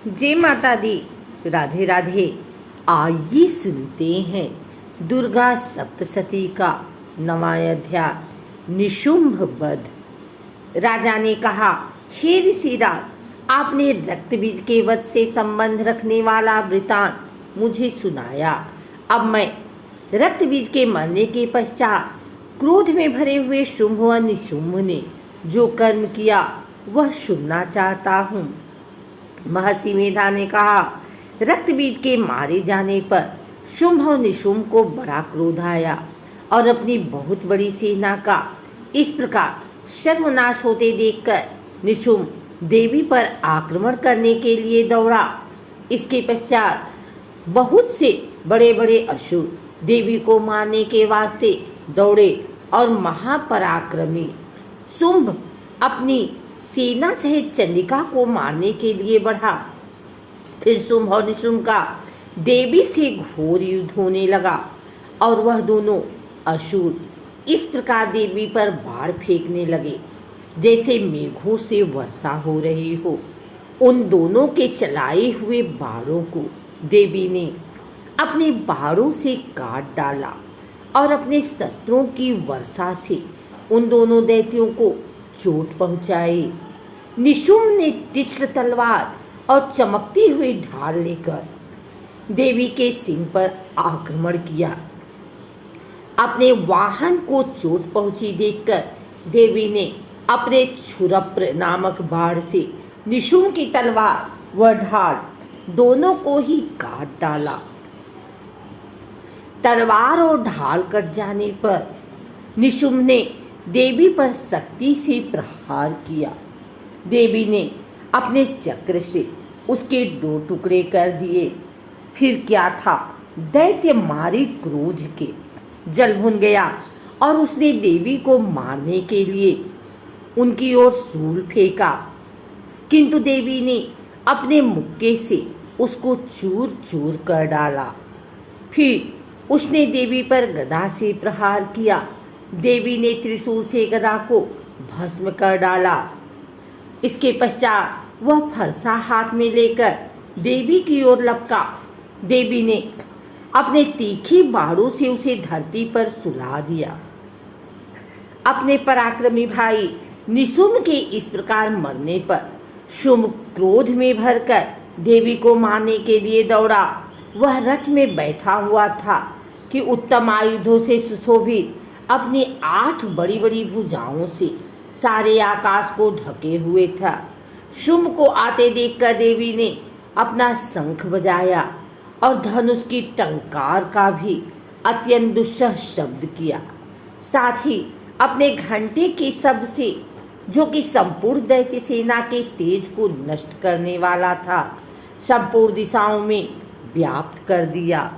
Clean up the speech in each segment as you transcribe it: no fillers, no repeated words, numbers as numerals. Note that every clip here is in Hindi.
जय माता दी। राधे राधे। आइए सुनते हैं दुर्गा सप्तशती का नवा अध्याय निशुंभ वध। राजा ने कहा, हे ऋषिराज, आपने रक्तबीज के वध से संबंध रखने वाला वृतांत मुझे सुनाया। अब मैं रक्तबीज के मरने के पश्चात क्रोध में भरे हुए शुंभ व निशुंभ ने जो कर्म किया वह सुनना चाहता हूँ। महर्षि मेधा ने कहा, रक्तबीज के मारे जाने पर शुंभ और निशुंभ को बड़ा क्रोध आया और अपनी बहुत बड़ी सेना का इस प्रकार सर्वनाश होते देखकर निशुंभ देवी पर आक्रमण करने के लिए दौड़ा। इसके पश्चात बहुत से बड़े बड़े असुर देवी को मारने के वास्ते दौड़े और महापराक्रमी शुंभ अपनी सेना सहित चंडिका को मारने के लिए बढ़ा। फिर शुंभ और निशुंभ का देवी से घोर युद्ध होने लगा और वह दोनों असुर इस प्रकार देवी पर बाण फेंकने लगे जैसे मेघों से वर्षा हो रही हो। उन दोनों के चलाए हुए बाणों को देवी ने अपने बाणों से काट डाला और अपने शस्त्रों की वर्षा से उन दोनों दैत्यों को चोट पहुंचाई। निशुंभ ने तीक्ष्ण तलवार और चमकती हुई ढाल लेकर देवी के सिंह पर आक्रमण किया। अपने वाहन को चोट पहुंची देखकर देवी ने अपने क्षुरप्र नामक बाण से निशुंभ की तलवार व ढाल दोनों को ही काट डाला। तलवार और ढाल कट जाने पर निशुंभ ने देवी पर शक्ति से प्रहार किया। देवी ने अपने चक्र से उसके 2 टुकड़े कर दिए। फिर क्या था, दैत्य मारे क्रोध के जल भुन गया और उसने देवी को मारने के लिए उनकी ओर शूल फेंका, किंतु देवी ने अपने मुक्के से उसको चूर चूर कर डाला। फिर उसने देवी पर गदा से प्रहार किया। देवी ने त्रिशूल से गदा को भस्म कर डाला। इसके पश्चात वह फरसा हाथ में लेकर देवी की ओर लपका। देवी ने अपने तीखे बाणों से उसे धरती पर सुला दिया। अपने पराक्रमी भाई निशुंभ के इस प्रकार मरने पर शुंभ क्रोध में भरकर देवी को मारने के लिए दौड़ा। वह रथ में बैठा हुआ था कि उत्तम आयुधों से सुशोभित अपनी 8 बड़ी बड़ी भुजाओं से सारे आकाश को ढके हुए था। शुंभ को आते देखकर देवी ने अपना शंख बजाया और धनुष की टंकार का भी अत्यंत दुस्सह शब्द किया। साथ ही अपने घंटे के शब्द से, जो कि संपूर्ण दैत्य सेना के तेज को नष्ट करने वाला था, संपूर्ण दिशाओं में व्याप्त कर दिया।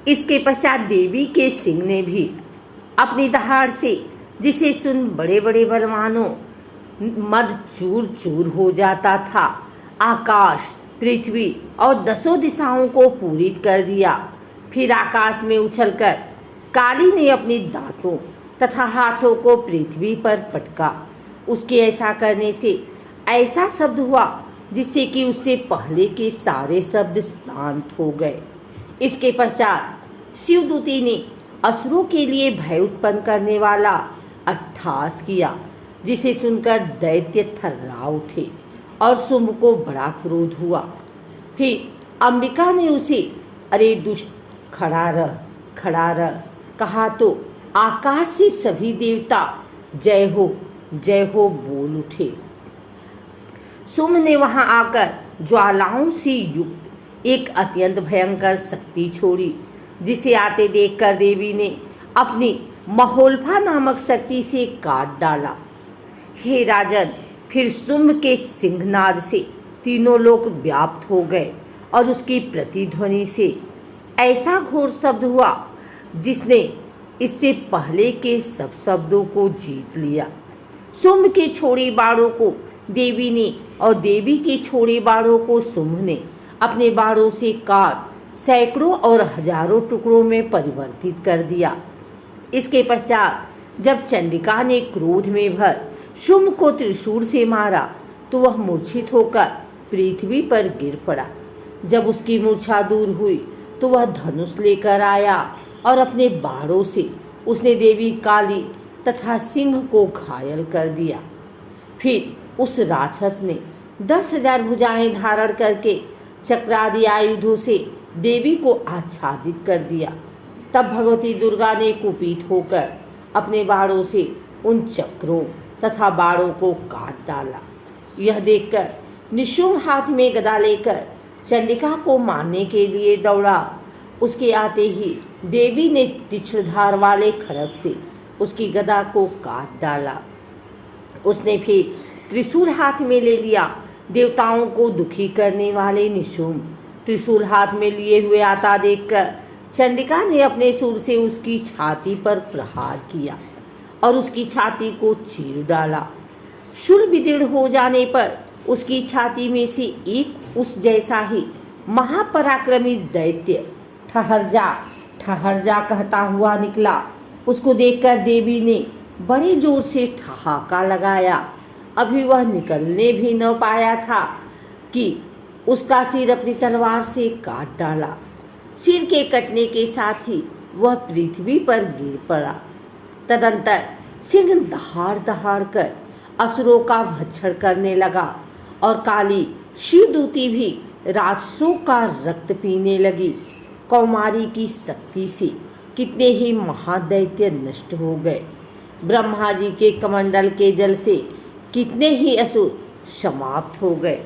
इसके पश्चात देवी के सिंह ने भी अपनी दहाड़ से, जिसे सुन बड़े बड़े बलवानों मद चूर चूर हो जाता था, आकाश, पृथ्वी और 10 दिशाओं को पूरित कर दिया। फिर आकाश में उछलकर काली ने अपने दांतों तथा हाथों को पृथ्वी पर पटका। उसके ऐसा करने से ऐसा शब्द हुआ जिससे कि उससे पहले के सारे शब्द शांत हो गए। इसके पश्चात शिवदूती ने असुरों के लिए भय उत्पन्न करने वाला अट्टहास किया, जिसे सुनकर दैत्य थर्रा उठे और शुंभ को बड़ा क्रोध हुआ। फिर अंबिका ने उसे, अरे दुष्ट, खड़ा रह कहा तो आकाश से सभी देवता जय हो बोल उठे। शुंभ ने वहां आकर ज्वालाओं से युक्त एक अत्यंत भयंकर शक्ति छोड़ी, जिसे आते देखकर देवी ने अपनी महोल्फा नामक शक्ति से काट डाला। हे राजन, फिर शुंभ के सिंहनाद से तीनों लोक व्याप्त हो गए और उसकी प्रतिध्वनि से ऐसा घोर शब्द हुआ जिसने इससे पहले के सब शब्दों को जीत लिया। शुंभ के छोड़े बाणों को देवी ने और देवी के छोड़े बाणों को शुंभ ने अपने बाणों से काट सैकड़ों और हजारों टुकड़ों में परिवर्तित कर दिया। इसके पश्चात जब चंडिका ने क्रोध में भर शुंभ को त्रिशूल से मारा तो वह मूर्छित होकर पृथ्वी पर गिर पड़ा। जब उसकी मूर्छा दूर हुई तो वह धनुष लेकर आया और अपने बाणों से उसने देवी काली तथा सिंह को घायल कर दिया। फिर उस राक्षस ने 10,000 भुजाएं धारण करके चक्रादि आयुधों से देवी को आच्छादित कर दिया। तब भगवती दुर्गा ने कुपित होकर अपने बाणों से उन चक्रों तथा बाणों को काट डाला। यह देखकर निशुंभ हाथ में गदा लेकर चंडिका को मारने के लिए दौड़ा। उसके आते ही देवी ने तीक्ष्ण धार वाले खड्ग से उसकी गदा को काट डाला। उसने फिर त्रिशूल हाथ में ले लिया। देवताओं को दुखी करने वाले निशुंभ त्रिशूल हाथ में लिए हुए आता देखकर चंडिका ने अपने शूल से उसकी छाती पर प्रहार किया और उसकी छाती को चीर डाला। शूल विदीर्ण हो जाने पर उसकी छाती में से एक उस जैसा ही महापराक्रमी दैत्य ठहर जा कहता हुआ निकला। उसको देखकर देवी ने बड़े जोर से ठहाका लगाया। अभी वह निकलने भी न पाया था कि उसका सिर अपनी तलवार से काट डाला। सिर के कटने के साथ ही वह पृथ्वी पर गिर पड़ा। तदंतर सिंह दहाड़ कर असुरों का भक्षण करने लगा और काली शिवदूती भी राक्षसों का रक्त पीने लगी। कौमारी की शक्ति से कितने ही महादैत्य नष्ट हो गए। ब्रह्मा जी के कमंडल के जल से कितने ही असुर समाप्त हो गए।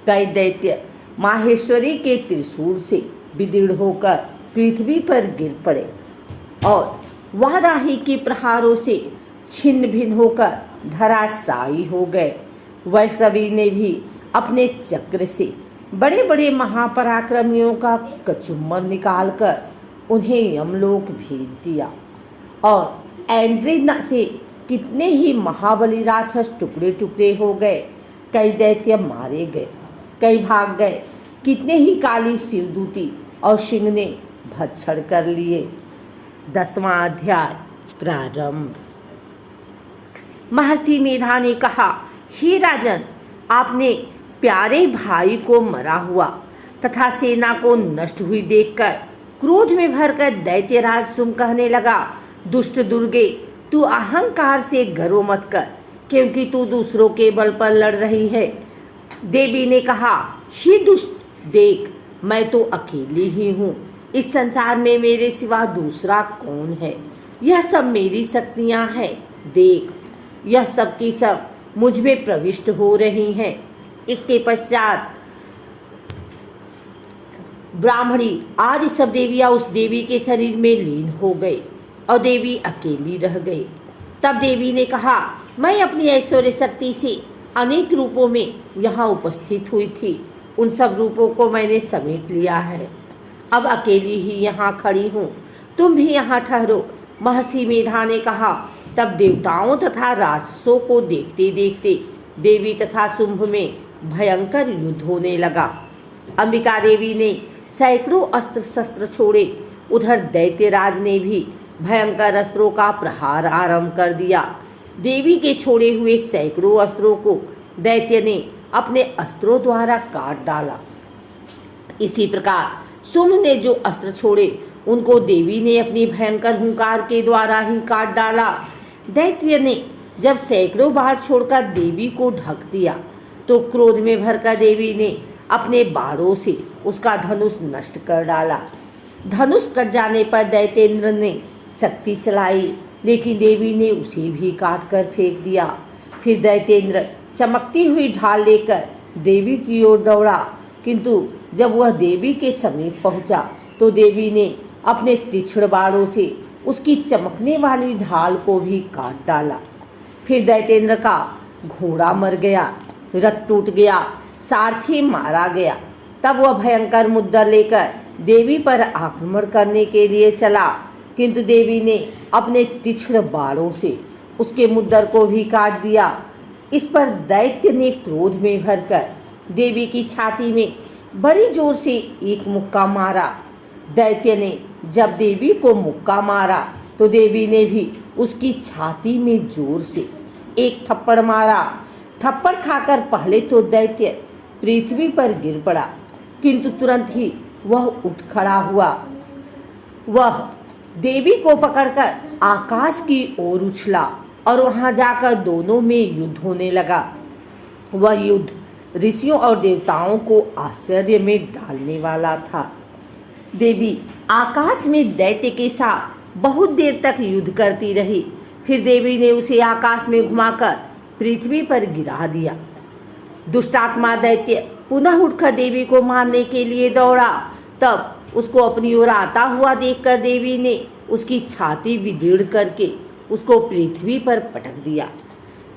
कई दैत्य माहेश्वरी के त्रिशूल से विदीर्ण होकर पृथ्वी पर गिर पड़े और वाराही के प्रहारों से छिन्न भिन्न होकर धराशायी हो गए। वैष्णवी ने भी अपने चक्र से बड़े बड़े महापराक्रमियों का कचुम्बर निकालकर उन्हें यमलोक भेज दिया और एंड्रिना से कितने ही महाबली राक्षस टुकड़े टुकड़े हो गए। कई दैत्य मारे गए, कई भाग गए, कितने ही काली शिवदूती और सिंह ने भक्षण कर लिए। 10वां अध्याय प्रारंभ। महर्षि मेधा ने कहा, हे राजन, आपने प्यारे भाई को मरा हुआ तथा सेना को नष्ट हुई देखकर क्रोध में भरकर दैत्यराज शुंभ कहने लगा, दुष्ट दुर्गे, तू अहंकार से गर्व मत कर, क्योंकि तू दूसरों के बल पर लड़ रही है। देवी ने कहा, हे दुष्ट, देख, मैं तो अकेली ही हूँ। इस संसार में मेरे सिवा दूसरा कौन है? यह सब मेरी शक्तियाँ हैं। देख, यह सब की सब मुझ में प्रविष्ट हो रही हैं। इसके पश्चात ब्राह्मणी आदि सब देवियाँ उस देवी के शरीर में लीन हो गई और देवी अकेली रह गई। तब देवी ने कहा, मैं अपनी ऐश्वर्य शक्ति से अनेक रूपों में यहाँ उपस्थित हुई थी। उन सब रूपों को मैंने समेट लिया है। अब अकेली ही यहाँ खड़ी हूँ, तुम भी यहाँ ठहरो। महर्षि मेधा ने कहा। तब देवताओं तथा राक्षसों को देखते देखते देवी तथा शुंभ में भयंकर युद्ध होने लगा। अंबिका देवी ने सैकड़ों अस्त्र शस्त्र छोड़े। उधर दैत्यराज ने भी भयंकर अस्त्रों का प्रहार आरंभ कर दिया। देवी के छोड़े हुए सैकड़ों अस्त्रों को दैत्य ने अपने अस्त्रों द्वारा काट डाला। इसी प्रकार शुंभ ने जो अस्त्र छोड़े उनको देवी ने अपनी भयंकर हुंकार के द्वारा ही काट डाला। दैत्य ने जब सैकड़ों बार छोड़कर देवी को ढक दिया तो क्रोध में भरकर देवी ने अपने बाणों से उसका धनुष नष्ट कर डाला। धनुष कट जाने पर दैत्येंद्र ने शक्ति चलाई, लेकिन देवी ने उसे भी काट कर फेंक दिया। फिर दैत्येंद्र चमकती हुई ढाल लेकर देवी की ओर दौड़ा, किंतु जब वह देवी के समीप पहुंचा तो देवी ने अपने तीक्ष्ण बाणों से उसकी चमकने वाली ढाल को भी काट डाला। फिर दैत्येंद्र का घोड़ा मर गया, रथ टूट गया, सारथी मारा गया। तब वह भयंकर मुद्दा लेकर देवी पर आक्रमण करने के लिए चला, किंतु देवी ने अपने तीक्ष्ण बाणों से उसके मुद्दर को भी काट दिया। इस पर दैत्य ने क्रोध में भरकर देवी की छाती में बड़ी जोर से एक मुक्का मारा। दैत्य ने जब देवी को मुक्का मारा तो देवी ने भी उसकी छाती में जोर से एक थप्पड़ मारा। थप्पड़ खाकर पहले तो दैत्य पृथ्वी पर गिर पड़ा, किंतु तुरंत ही वह उठ खड़ा हुआ। वह देवी को पकड़कर आकाश की ओर उछला और वहां जाकर दोनों में युद्ध होने लगा। वह युद्ध ऋषियों और देवताओं को आश्चर्य में डालने वाला था। देवी आकाश में दैत्य के साथ बहुत देर तक युद्ध करती रही। फिर देवी ने उसे आकाश में घुमाकर पृथ्वी पर गिरा दिया। दुष्टात्मा दैत्य पुनः उठकर देवी को मारने के लिए दौड़ा। तब उसको अपनी ओर आता हुआ देखकर देवी ने उसकी छाती विदीर्ण करके उसको पृथ्वी पर पटक दिया।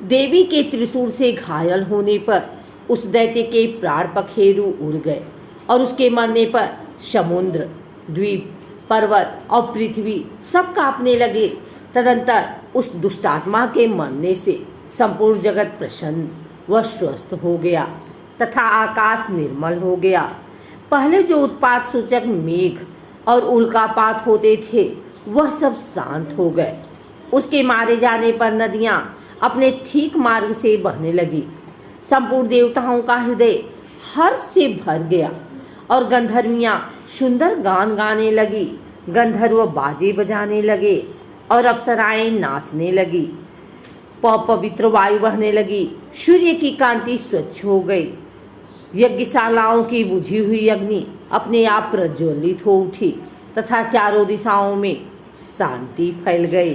देवी के त्रिशूल से घायल होने पर उस दैत्य के प्राण पखेरु उड़ गए और उसके मरने पर समुद्र, द्वीप, पर्वत और पृथ्वी सब कांपने लगे। तदंतर उस दुष्टात्मा के मरने से संपूर्ण जगत प्रसन्न व स्वस्थ हो गया तथा आकाश निर्मल हो गया। पहले जो उत्पात सूचक मेघ और उल्कापात होते थे वह सब शांत हो गए। उसके मारे जाने पर नदियां अपने ठीक मार्ग से बहने लगी। संपूर्ण देवताओं का हृदय हर्ष से भर गया और गंधर्वियां सुंदर गान गाने लगी। गंधर्व बाजे बजाने लगे और अप्सराएं नाचने लगी। पवित्र वायु बहने लगी। सूर्य की कांति स्वच्छ हो गई। यज्ञशालाओं की बुझी हुई अग्नि अपने आप प्रज्वलित हो उठी तथा चारों दिशाओं में शांति फैल गई।